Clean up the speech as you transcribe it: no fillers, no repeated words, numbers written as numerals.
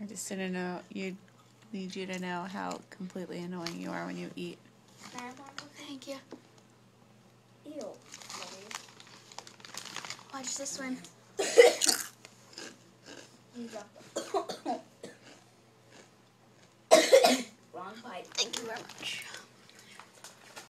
I just didn't know. Need you to know how completely annoying you are when you eat. Thank you. Ew. Watch this one. You dropped the wrong pipe. Thank you very much.